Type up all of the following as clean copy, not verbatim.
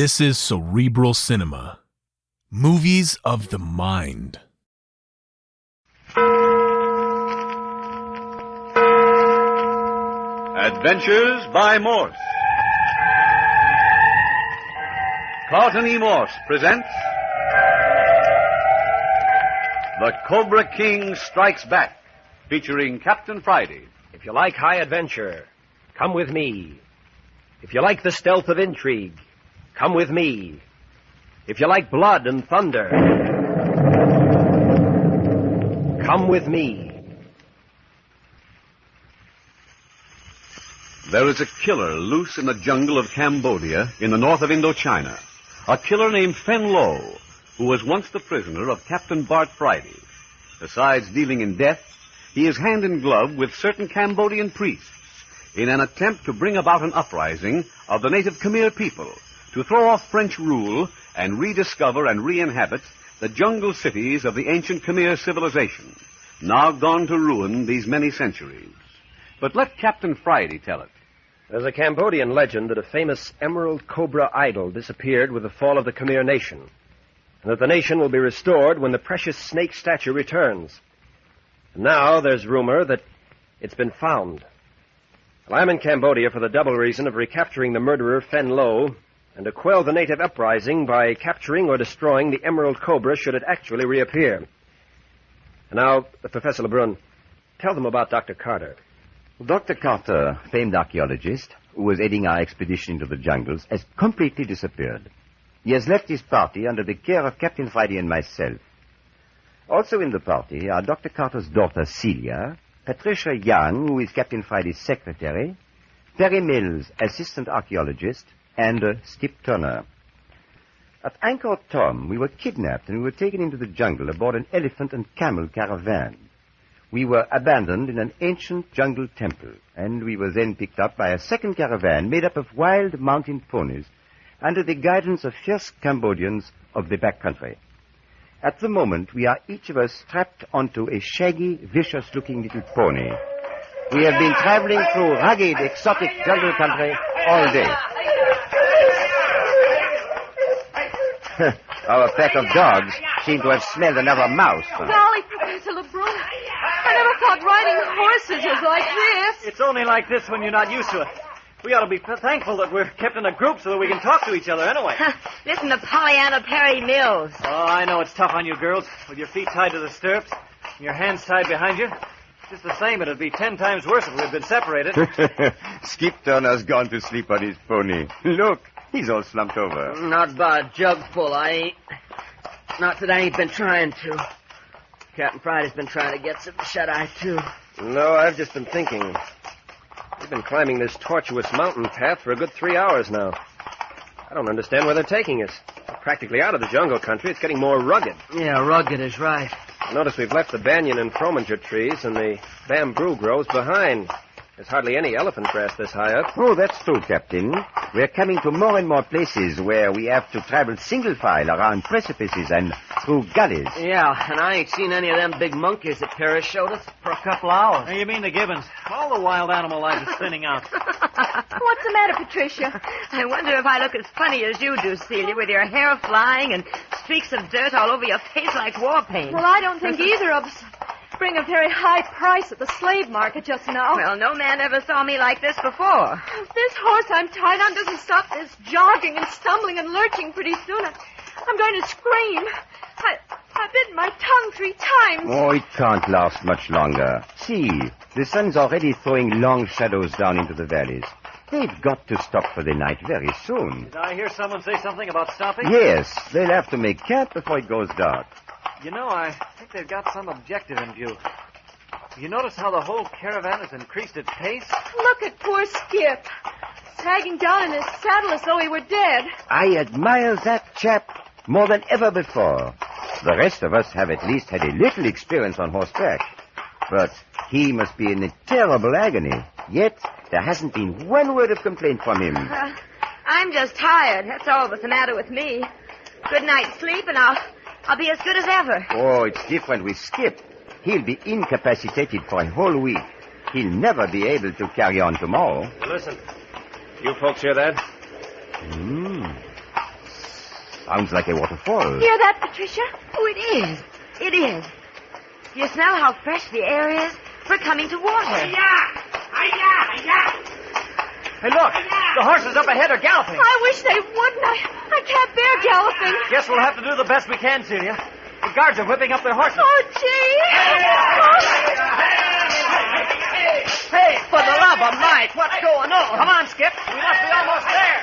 This is Cerebral Cinema. Movies of the mind. Adventures by Morse. Carlton E. Morse presents The Cobra King Strikes Back, featuring Captain Friday. If you like high adventure, come with me. If you like the stealth of intrigue, come with me. If you like blood and thunder, come with me. There is a killer loose in the jungle of Cambodia in the north of Indochina. A killer named Fen Lo, who was once the prisoner of Captain Bart Friday. Besides dealing in death, he is hand in glove with certain Cambodian priests in an attempt to bring about an uprising of the native Khmer people, to throw off French rule and rediscover and re-inhabit the jungle cities of the ancient Khmer civilization, now gone to ruin these many centuries. But let Captain Friday tell it. There's a Cambodian legend that a famous emerald cobra idol disappeared with the fall of the Khmer nation, and that the nation will be restored when the precious snake statue returns. And now there's rumor that it's been found. Well, I'm in Cambodia for the double reason of recapturing the murderer Fen Lo and to quell the native uprising by capturing or destroying the emerald cobra should it actually reappear. And now, Professor Lebrun, tell them about Dr. Carter. Dr. Carter, famed archaeologist, who was aiding our expedition into the jungles, has completely disappeared. He has left his party under the care of Captain Friday and myself. Also in the party are Dr. Carter's daughter, Celia, Patricia Young, who is Captain Friday's secretary, Perry Mills, assistant archaeologist, and Skip Turner. At Angkor Thom, we were kidnapped and we were taken into the jungle aboard an elephant and camel caravan. We were abandoned in an ancient jungle temple, and we were then picked up by a second caravan made up of wild mountain ponies under the guidance of fierce Cambodians of the backcountry. At the moment, we are each of us strapped onto a shaggy, vicious-looking little pony. We have been traveling through rugged, exotic jungle country all day. Our pack of dogs seem to have smelled another mouse. Golly, Professor Lebrun, I never thought riding horses was like this. It's only like this when you're not used to it. We ought to be thankful that we're kept in a group so that we can talk to each other anyway. Listen to Pollyanna Perry Mills. Oh, I know it's tough on you girls, with your feet tied to the stirrups and your hands tied behind you. Just the same, it'd be 10 times worse if we'd been separated. Skip Turner's gone to sleep on his pony. Look, he's all slumped over. Not by a jug full, I ain't. Not that I ain't been trying to. Captain Friday's been trying to get some shut-eye, too. No, I've just been thinking. We've been climbing this tortuous mountain path for a good 3 hours now. I don't understand where they're taking us. We're practically out of the jungle country. It's getting more rugged. Yeah, rugged is right. Notice we've left the banyan and frominger trees and the bamboo groves behind. There's hardly any elephant grass this high up. Oh, that's true, Captain. We're coming to more and more places where we have to travel single file around precipices and through gullies. Yeah, and I ain't seen any of them big monkeys that Paris showed us for a couple hours. You mean the gibbons? All the wild animal life is thinning out. What's the matter, Patricia? I wonder if I look as funny as you do, Celia, with your hair flying and streaks of dirt all over your face like war paint. Well, I don't think either of us bring a very high price at the slave market just now. Well, no man ever saw me like this before. If this horse I'm tied on doesn't stop this jogging and stumbling and lurching pretty soon, I'm going to scream. I bit my tongue 3 times. Oh, it can't last much longer. See, the sun's already throwing long shadows down into the valleys. They've got to stop for the night very soon. Did I hear someone say something about stopping? Yes, they'll have to make camp before it goes dark. You know, I think they've got some objective in view. You notice how the whole caravan has increased its pace? Look at poor Skip, sagging down in his saddle as though he were dead. I admire that chap more than ever before. The rest of us have at least had a little experience on horseback. But he must be in a terrible agony. Yet, there hasn't been one word of complaint from him. I'm just tired. That's all that's the matter with me. Good night's sleep, and I'll be as good as ever. Oh, it's different with Skip. He'll be incapacitated for a whole week. He'll never be able to carry on tomorrow. Listen, you folks hear that? Sounds like a waterfall. Hear that, Patricia? Oh, it is. It is. Do you smell how fresh the air is? We're coming to water. Hey, look. The horses up ahead are galloping. I wish they wouldn't. I can't bear galloping. Guess we'll have to do the best we can, Celia. The guards are whipping up their horses. Oh, gee. Hey, for the love of Mike, what's going on? Come on, Skip. We must be almost there.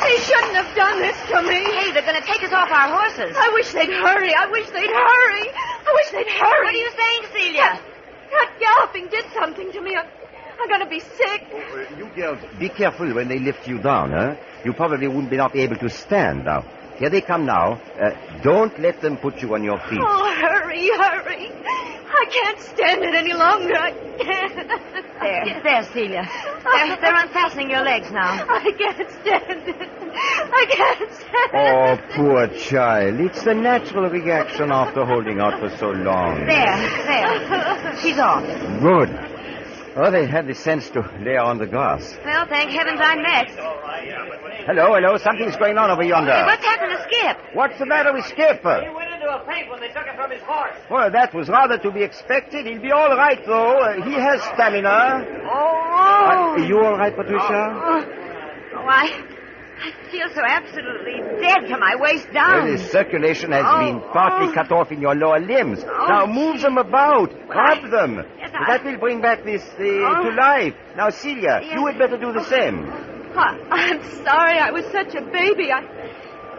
They shouldn't have done this to me. Hey, they're going to take us off our horses. I wish they'd hurry. I wish they'd hurry. What are you saying, Celia? That galloping did something to me. I'm going to be sick. You girls, be careful when they lift you down, huh? You probably wouldn't be not able to stand now. Here they come now. Don't let them put you on your feet. Oh, hurry. I can't stand it any longer. I can't. There, Celia. They're unfastening your legs now. I can't stand it. I can't stand Oh, it. poor child. It's the natural reaction after holding out for so long. There. She's off. Good. Oh, they had the sense to lay her on the grass. Well, thank heavens I'm next. Hello. Something's going on over yonder. Hey, what's happened to Skip? What's the matter with Skip? He went into a faint when they took him from his horse. Well, that was rather to be expected. He'll be all right, though. He has stamina. Oh. Are you all right, Patricia? Oh, I feel so absolutely dead from my waist down. Well, the circulation has been partly cut off in your lower limbs. Now move them about. Rub them. Yes, That will bring back this to life. Now, Celia, you had better do the same. I'm sorry. I was such a baby. I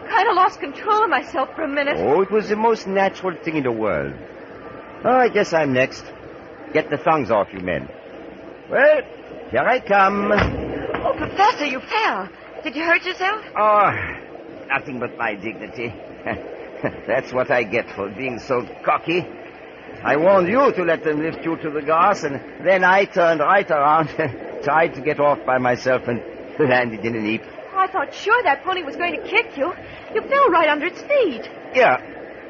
kind of lost control of myself for a minute. Oh, it was the most natural thing in the world. Oh, I guess I'm next. Get the thongs off, you men. Well, here I come. Oh, Professor, you fell. Did you hurt yourself? Oh, nothing but my dignity. That's what I get for being so cocky. I warned you to let them lift you to the grass, and then I turned right around and tried to get off by myself and landed in a heap. I thought sure that pony was going to kick you. You fell right under its feet. Yeah,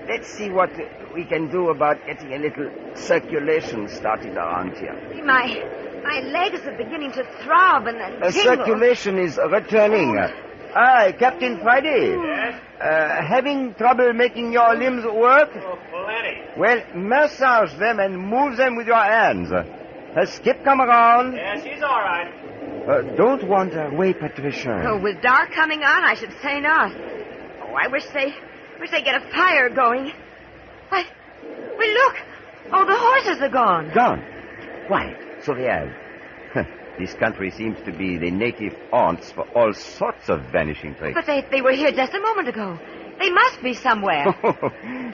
let's see what we can do about getting a little circulation started around here. My legs are beginning to throb and then tingle. Circulation is returning. Hi, Captain Friday. Yes? Having trouble making your limbs work? Oh, plenty. Well, massage them and move them with your hands. Has Skip come around? Yeah, she's all right. Don't wander away, Patricia. Oh, with dark coming on, I should say not. Oh, I wish they get a fire going. Why, look. Oh, the horses are gone. Gone? Why, so they have. This country seems to be the native haunts for all sorts of vanishing traits. But they were here just a moment ago. They must be somewhere.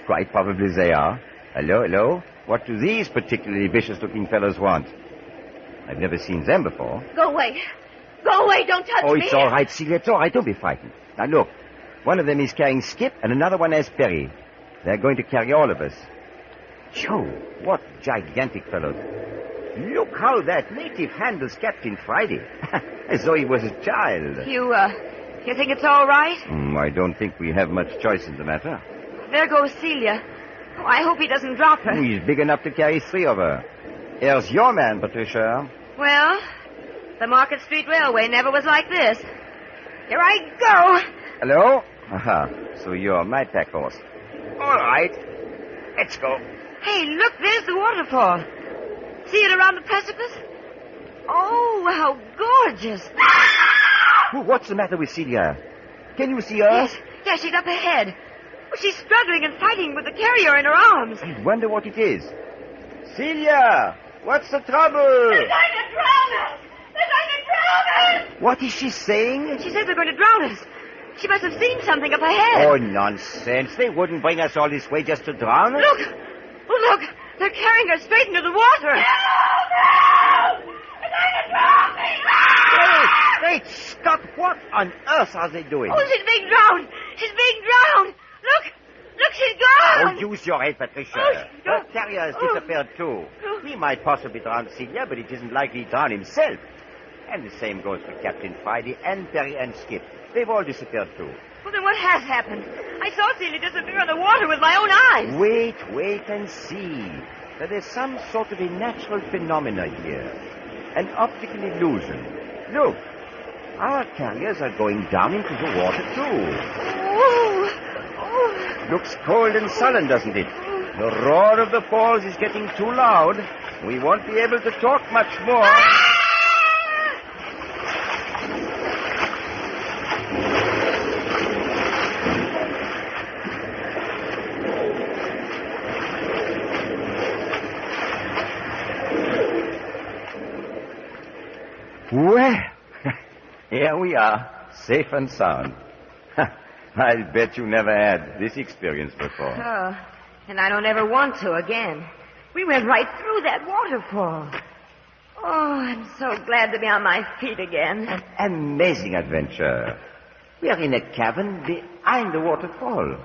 Quite probably they are. Hello? What do these particularly vicious-looking fellows want? I've never seen them before. Go away. Don't touch me. Oh, it's all right, Celia. It's all right. Don't be frightened. Now, look. One of them is carrying Skip, and another one has Perry. They're going to carry all of us. Joe, what gigantic fellows. Look how that native handles Captain Friday. As though he was a child. You think it's all right? I don't think we have much choice in the matter. There goes Celia. Oh, I hope he doesn't drop her. He's big enough to carry three of her. Here's your man, Patricia. Well, the Market Street Railway never was like this. Here I go. Hello? Aha, so you're my pack horse. All right, let's go. Hey, look, there's the waterfall. See it around the precipice? Oh, how gorgeous. What's the matter with Celia? Can you see her? Yes, she's up ahead. Oh, she's struggling and fighting with the carrier in her arms. I wonder what it is. Celia, what's the trouble? They're going to drown us. What is she saying? She says they're going to drown us. She must have seen something up ahead. Oh, nonsense. They wouldn't bring us all this way just to drown us. Look. Oh, look. They're carrying her straight into the water. No! They're going to drown me. Wait, stop. What on earth are they doing? Oh, she's being drowned. Look, she's gone. Oh, use your head, Patricia. The carrier has disappeared, too. He might possibly drown Celia, but it isn't likely to drown himself. And the same goes for Captain Friday and Perry and Skip. They've all disappeared, too. Well, then what has happened? I saw Celia disappear in the water with my own eyes. Wait and see. that there's some sort of a natural phenomena here. An optical illusion. Look, our carriers are going down into the water, too. Oh. Looks cold and sullen, doesn't it? The roar of the falls is getting too loud. We won't be able to talk much more. Well, here we are, safe and sound. I'll bet you never had this experience before. Oh, and I don't ever want to again. We went right through that waterfall. Oh, I'm so glad to be on my feet again. An amazing adventure. We are in a cavern behind the waterfall.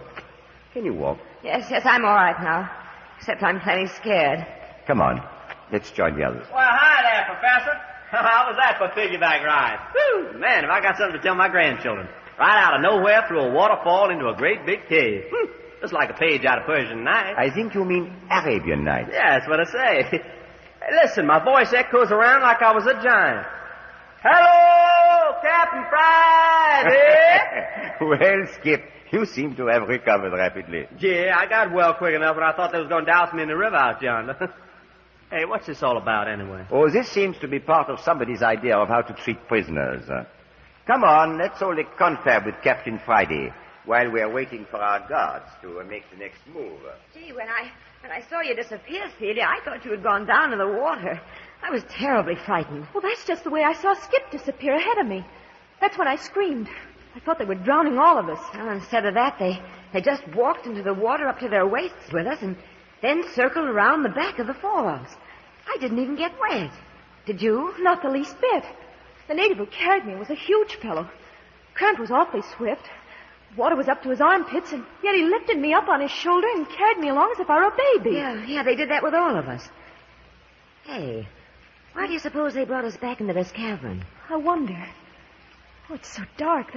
Can you walk? Yes, I'm all right now. Except I'm plenty scared. Come on, let's join the others. Well, hi there, Professor. How was that for a piggyback ride? Whew, man, have I got something to tell my grandchildren. Right out of nowhere through a waterfall into a great big cave. Just like a page out of Persian Nights. I think you mean Arabian Nights. Yeah, that's what I say. Hey, listen, my voice echoes around like I was a giant. Hello, Captain Friday! Well, Skip, you seem to have recovered rapidly. Yeah, I got well quick enough, but I thought they was going to douse me in the river out yonder. Hey, what's this all about anyway? Oh, this seems to be part of somebody's idea of how to treat prisoners. Come on, let's hold a confab with Captain Friday while we're waiting for our guards to make the next move. Gee, when I saw you disappear, Celia, I thought you had gone down in the water. I was terribly frightened. Well, that's just the way I saw Skip disappear ahead of me. That's when I screamed. I thought they were drowning all of us. Well, instead of that, they just walked into the water up to their waists with us and then circled around the back of the falls. I didn't even get wet. Did you? Not the least bit. The native who carried me was a huge fellow. Current was awfully swift. Water was up to his armpits, and yet he lifted me up on his shoulder and carried me along as if I were a baby. Yeah, they did that with all of us. Hey, why do you suppose they brought us back into this cavern? I wonder. Oh, it's so dark.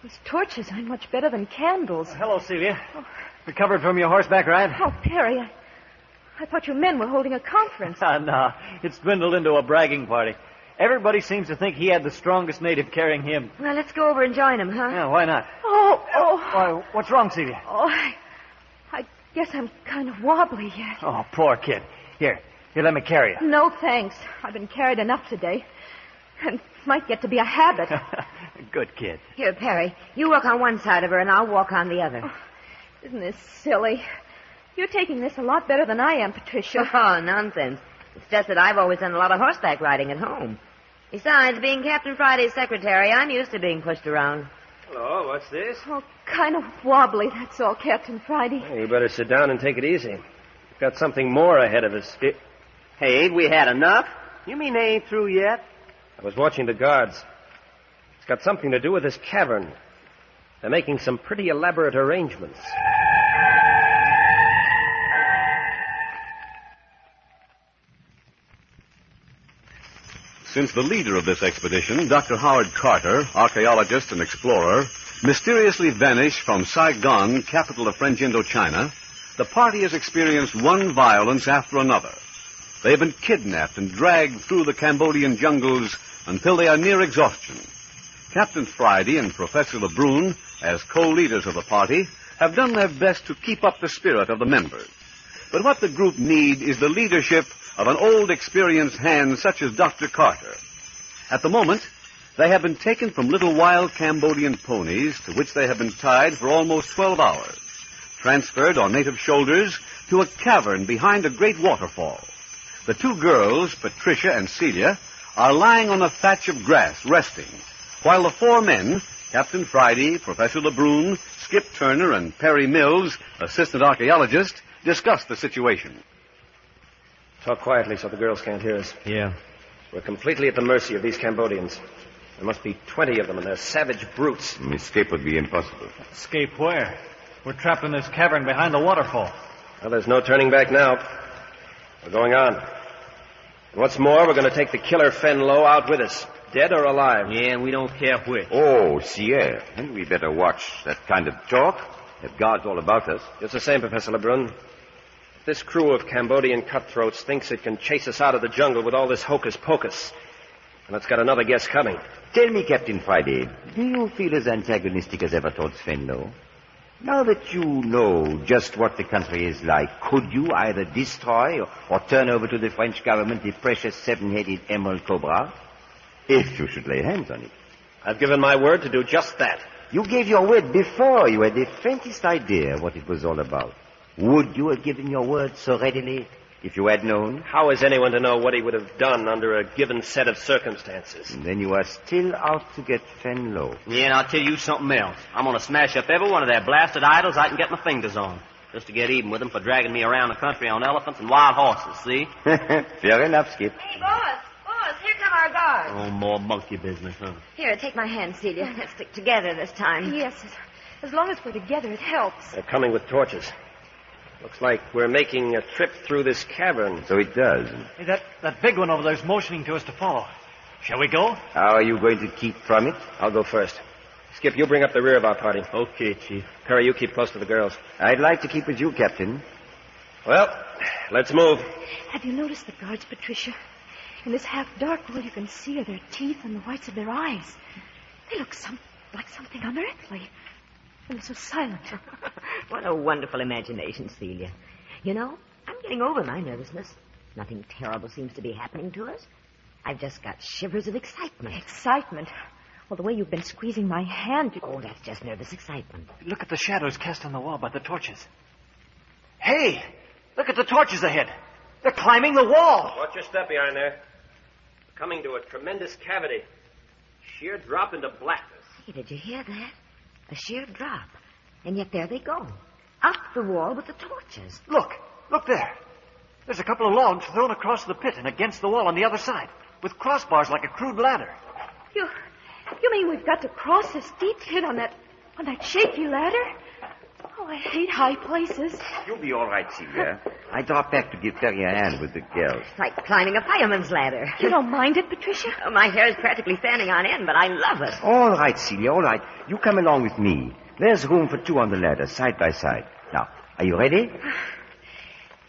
Those torches aren't much better than candles. Hello, Celia. Recovered from your horseback ride? Oh, Perry, I thought you men were holding a conference. No, it's dwindled into a bragging party. Everybody seems to think he had the strongest native carrying him. Well, let's go over and join him, huh? Yeah, why not? Oh. What's wrong, Celia? Oh, I guess I'm kind of wobbly yet. Oh, poor kid. Here, let me carry you. No, thanks. I've been carried enough today. And it might get to be a habit. Good kid. Here, Perry, you walk on one side of her and I'll walk on the other. Oh, isn't this silly? You're taking this a lot better than I am, Patricia. Oh, nonsense. It's just that I've always done a lot of horseback riding at home. Besides, being Captain Friday's secretary, I'm used to being pushed around. Hello, what's this? Oh, kind of wobbly, that's all, Captain Friday. Hey, you better sit down and take it easy. We've got something more ahead of us. Hey, ain't we had enough? You mean they ain't through yet? I was watching the guards. It's got something to do with this cavern. They're making some pretty elaborate arrangements. Since the leader of this expedition, Dr. Howard Carter, archaeologist and explorer, mysteriously vanished from Saigon, capital of French Indochina, the party has experienced one violence after another. They have been kidnapped and dragged through the Cambodian jungles until they are near exhaustion. Captain Friday and Professor Lebrun, as co-leaders of the party, have done their best to keep up the spirit of the members. But what the group need is the leadership of an old, experienced hand such as Dr. Carter. At the moment, they have been taken from little wild Cambodian ponies to which they have been tied for almost 12 hours, transferred on native shoulders to a cavern behind a great waterfall. The two girls, Patricia and Celia, are lying on a thatch of grass, resting, while the four men, Captain Friday, Professor Lebrun, Skip Turner, and Perry Mills, assistant archaeologist, discuss the situation. Talk quietly so the girls can't hear us. Yeah. We're completely at the mercy of these Cambodians. There must be 20 of them, and they're savage brutes. Escape would be impossible. Escape where? We're trapped in this cavern behind the waterfall. Well, there's no turning back now. We're going on. And what's more, we're going to take the killer Fenlo out with us, dead or alive. Yeah, and we don't care which. Oh, Sierra. Then we better watch that kind of talk. Have guards all about us. Just the same, Professor Lebrun. This crew of Cambodian cutthroats thinks it can chase us out of the jungle with all this hocus-pocus. And it's got another guess coming. Tell me, Captain Friday, do you feel as antagonistic as ever towards Fenlo? Now that you know just what the country is like, could you either destroy or turn over to the French government the precious seven-headed Emerald Cobra? If you should lay hands on it. I've given my word to do just that. You gave your word before you had the faintest idea what it was all about. Would you have given your word so readily if you had known? How is anyone to know what he would have done under a given set of circumstances? And then you are still out to get Fenlo. Yeah, and I'll tell you something else. I'm going to smash up every one of their blasted idols I can get my fingers on. Just to get even with them for dragging me around the country on elephants and wild horses, see? Fair enough, Skip. Hey, boss, here come our guards. Oh, more monkey business, huh? Here, take my hand, Celia. Let's stick together this time. Yes, as long as we're together, it helps. They're coming with torches. Looks like we're making a trip through this cavern. So it does. Hey, that big one over there's motioning to us to follow. Shall we go? How are you going to keep from it? I'll go first. Skip, you bring up the rear of our party. Okay, Chief. Perry, you keep close to the girls. I'd like to keep with you, Captain. Well, let's move. Have you noticed the guards, Patricia? In this half-dark, all you can see are their teeth and the whites of their eyes. They look like something unearthly. And they're so silent. What a wonderful imagination, Celia. You know, I'm getting over my nervousness. Nothing terrible seems to be happening to us. I've just got shivers of excitement. Excitement? Well, the way you've been squeezing my hand... Oh, that's just nervous excitement. Look at the shadows cast on the wall by the torches. Hey, look at the torches ahead. They're climbing the wall. Watch your step behind there. Coming to a tremendous cavity. Sheer drop into blackness. Hey, did you hear that? A sheer drop. And yet there they go. Up the wall with the torches. Look there. There's a couple of logs thrown across the pit and against the wall on the other side, with crossbars like a crude ladder. You mean we've got to cross this deep pit on that shaky ladder? Oh, I hate high places. You'll be all right, Celia. I dropped back to give Perry a hand with the girls. It's like climbing a fireman's ladder. You don't mind it, Patricia? Oh, my hair is practically standing on end, but I love it. All right, Celia, all right. You come along with me. There's room for two on the ladder, side by side. Now, are you ready?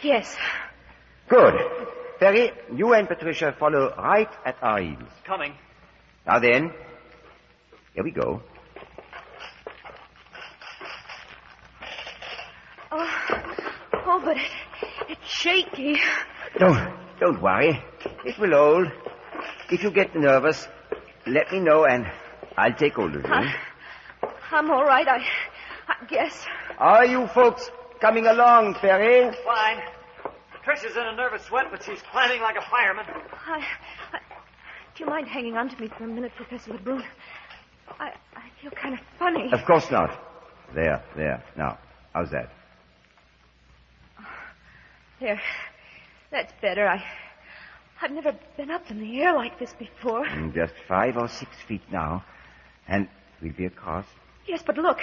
Yes. Good. Perry, you and Patricia follow right at our heels. Coming. Now then, here we go. Oh, but it's shaky. Don't worry. It will hold. If you get nervous, let me know and I'll take hold of you. I'm all right, I guess. Are you folks coming along, Perry? Fine. Tricia's in a nervous sweat, but she's climbing like a fireman. Do you mind hanging on to me for a minute, Professor LeBrun? I feel kind of funny. Of course not. There. Now, how's that? There. That's better. I've never been up in the air like this before. Just 5 or 6 feet now. And we'll be across. Yes, but look.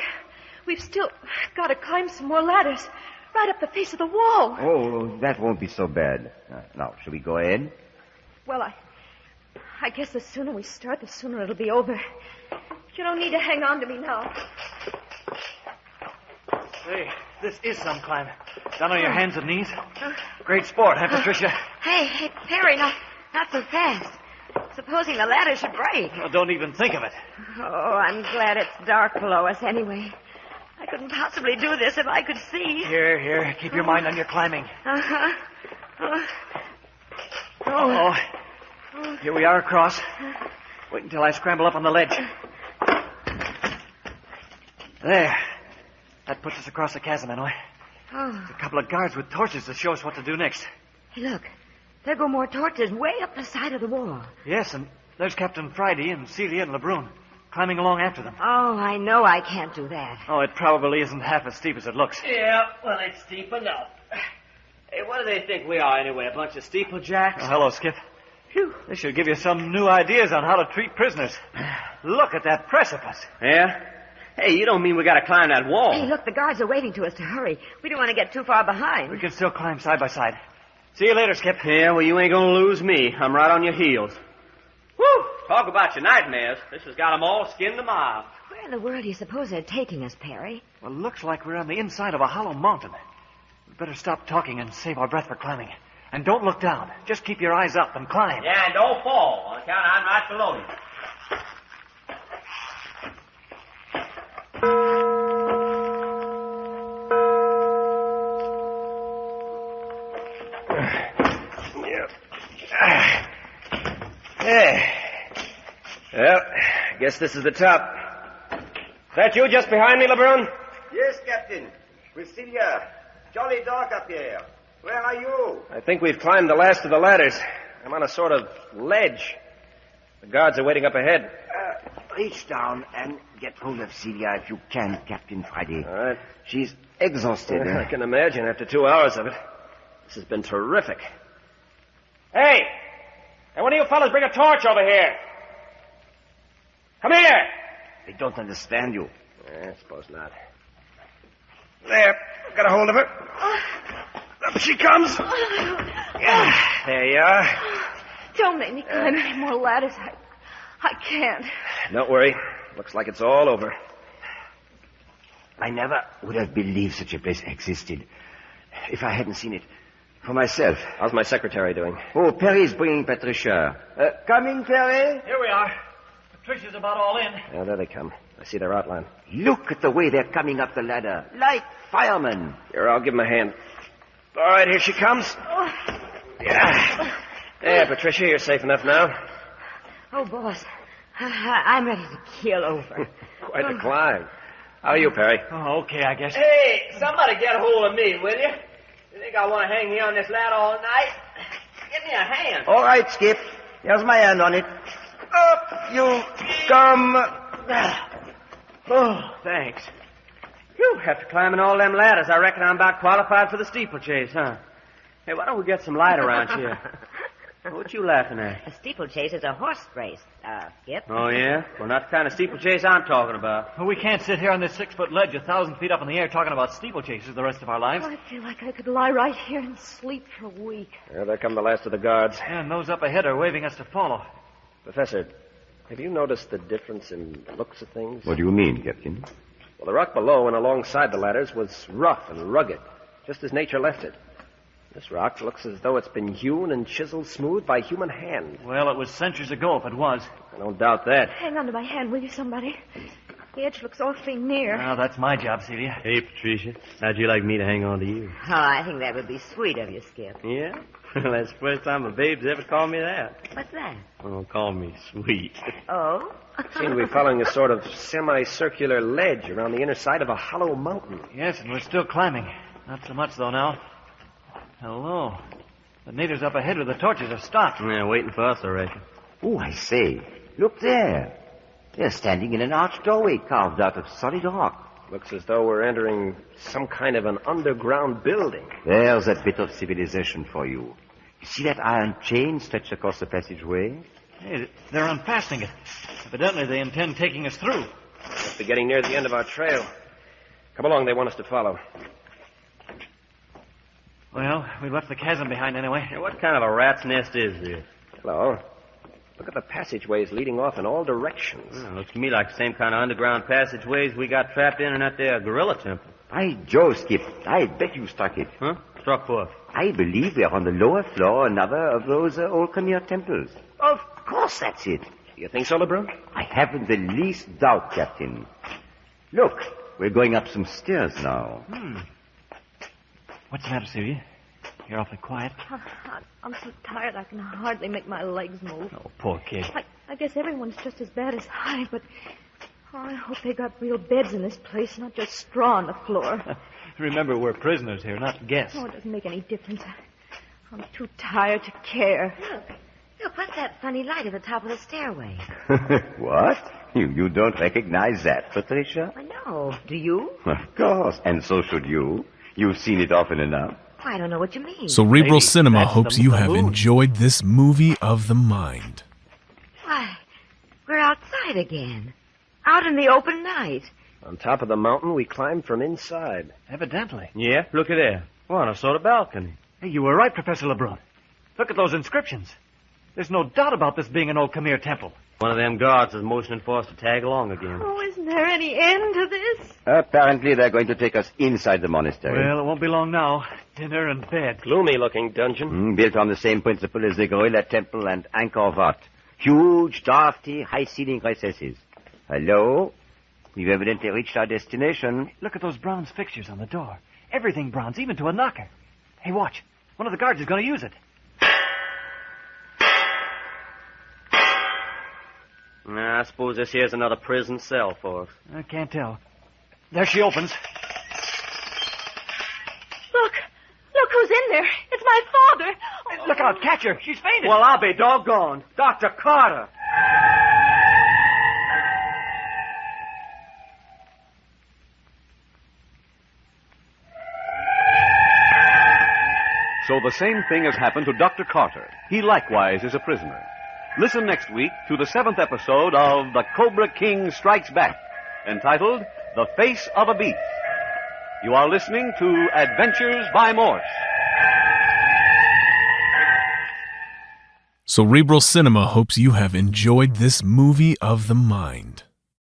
We've still got to climb some more ladders. Right up the face of the wall. Oh, that won't be so bad. Now, shall we go ahead? Well, I guess the sooner we start, the sooner it'll be over. You don't need to hang on to me now. Hey, this is some climb. Down on your hands and knees. Great sport, huh, Patricia? Hey, Perry, not so fast. Supposing the ladder should break. Oh, don't even think of it. Oh, I'm glad it's dark below us anyway. I couldn't possibly do this if I could see. Here. Keep your mind on your climbing. Uh-huh. Oh. Here we are across. Wait until I scramble up on the ledge. There. That puts us across the chasm, anyway. Oh. There's a couple of guards with torches to show us what to do next. Hey, look. There go more torches way up the side of the wall. Yes, and there's Captain Friday and Celia and LeBrun climbing along after them. Oh, I know I can't do that. Oh, it probably isn't half as steep as it looks. Yeah, well, it's steep enough. Hey, what do they think we are, anyway? A bunch of steeplejacks? Oh, hello, Skip. Phew, this should give you some new ideas on how to treat prisoners. Look at that precipice. Yeah? Hey, you don't mean we gotta climb that wall? Hey, look, the guards are waiting to us to hurry. We don't want to get too far behind. We can still climb side by side. See you later, Skip. Yeah, well, you ain't gonna lose me. I'm right on your heels. Woo! Talk about your nightmares. This has got 'em all skinned a mile. Where in the world do you suppose they're taking us, Perry? Well, looks like we're on the inside of a hollow mountain. We better stop talking and save our breath for climbing. And don't look down. Just keep your eyes up and climb. Yeah, and don't fall. On account I'm right below you. Well, I guess this is the top. Is that you just behind me, LeBrun? Yes, Captain. With Celia. Jolly dark up here. Where are you? I think we've climbed the last of the ladders. I'm on a sort of ledge. The guards are waiting up ahead. Reach down and get hold of Celia if you can, Captain Friday. All right. She's exhausted. I can imagine after 2 hours of it. This has been terrific. Hey! Hey, one of you fellas bring a torch over here. Come here! They don't understand you. I suppose not. There. Got a hold of her. Up she comes. Yeah, there you are. Don't make me climb any more ladders. I can't. Don't worry. Looks like it's all over. I never would have believed such a place existed if I hadn't seen it for myself. How's my secretary doing? Oh, Perry's bringing Patricia. Coming, Perry? Here we are. Patricia's about all in. Yeah, there they come. I see their outline. Look at the way they're coming up the ladder. Like firemen. Here, I'll give them a hand. All right, here she comes. Yeah. There, Patricia, you're safe enough now. Oh, boss. I'm ready to keel over. Quite a climb. How are you, Perry? Oh, okay, I guess. Hey, somebody get a hold of me, will you? You think I want to hang here on this ladder all night? Give me a hand. All right, Skip. Here's my hand on it. Up you come. Oh, thanks. Whew, after climbing all them ladders, I reckon I'm about qualified for the steeplechase, huh? Hey, why don't we get some light around here? What you laughing at? A steeplechase is a horse race, Skip. Oh, yeah? Well, not the kind of steeplechase I'm talking about. Well, we can't sit here on this 6-foot ledge 1,000 feet up in the air talking about steeplechases the rest of our lives. Oh, I feel like I could lie right here and sleep for a week. Yeah, there come the last of the guards. And those up ahead are waving us to follow. Professor, have you noticed the difference in the looks of things? What do you mean, Captain? Well, the rock below and alongside the ladders was rough and rugged, just as nature left it. This rock looks as though it's been hewn and chiseled smooth by human hand. Well, it was centuries ago if it was. I don't doubt that. Hang on to my hand, will you, somebody? The edge looks awfully near. Now, that's my job, Celia. Hey, Patricia. How'd you like me to hang on to you? Oh, I think that would be sweet of you, Skip. Yeah? Well, that's the first time a babe's ever called me that. What's that? Oh, call me sweet. Oh? Seem to be following a sort of semicircular ledge around the inner side of a hollow mountain. Yes, and we're still climbing. Not so much, though, now. Hello. The natives up ahead with the torches have stopped. Yeah, waiting for us, I reckon. Oh, I say. Look there. They're standing in an arched doorway carved out of solid rock. Looks as though we're entering some kind of an underground building. There's a bit of civilization for you. You see that iron chain stretched across the passageway? Hey, they're unfastening it. Evidently, they intend taking us through. Must be getting near the end of our trail. Come along, they want us to follow. Well, we left the chasm behind anyway. Hey, what kind of a rat's nest is this? Hello. Look at the passageways leading off in all directions. Looks to me like the same kind of underground passageways we got trapped in that there gorilla temple. By Joe, Skip, I bet you struck it. Huh? Struck what? I believe we're on the lower floor of another of those old Khmer temples. Of course that's it. You think so, LeBrun? I haven't the least doubt, Captain. Look, we're going up some stairs now. What's the matter, Celia? You're awfully quiet. I'm so tired I can hardly make my legs move. Oh, poor kid. I guess everyone's just as bad as I, but I hope they got real beds in this place, not just straw on the floor. Remember, we're prisoners here, not guests. Oh, it doesn't make any difference. I'm too tired to care. Look, what's that funny light at the top of the stairway? What? You don't recognize that, Patricia? I know. Do you? Of course, and so should you. You've seen it often enough. I don't know what you mean. Cerebral Hey, Cinema that's hopes the you have moon. enjoyed this movie of the mind. Why, we're outside again. Out in the open night. On top of the mountain, we climbed from inside. Evidently. Yeah, look at there. We're on a sort of balcony. Hey, you were right, Professor LeBrun. Look at those inscriptions. There's no doubt about this being an old Khmer temple. One of them guards is motioning for us to tag along again. Oh, isn't there any end to this? Apparently, they're going to take us inside the monastery. Well, it won't be long now. Dinner and bed. Gloomy-looking dungeon. Built on the same principle as the Gorilla Temple and Angkor Wat. Huge, drafty, high-ceiling recesses. Hello? We've evidently reached our destination. Look at those bronze fixtures on the door. Everything bronze, even to a knocker. Hey, watch. One of the guards is going to use it. Nah, I suppose this here's another prison cell for us. I can't tell. There she opens. Look who's in there. It's my father. Hey, look out, catch her. She's fainted. Well, I'll be doggone. Dr. Carter. So the same thing has happened to Dr. Carter. He likewise is a prisoner. Listen next week to the 7th episode of The Cobra King Strikes Back, entitled The Face of a Beast. You are listening to Adventures by Morse. Cerebral Cinema hopes you have enjoyed this movie of the mind.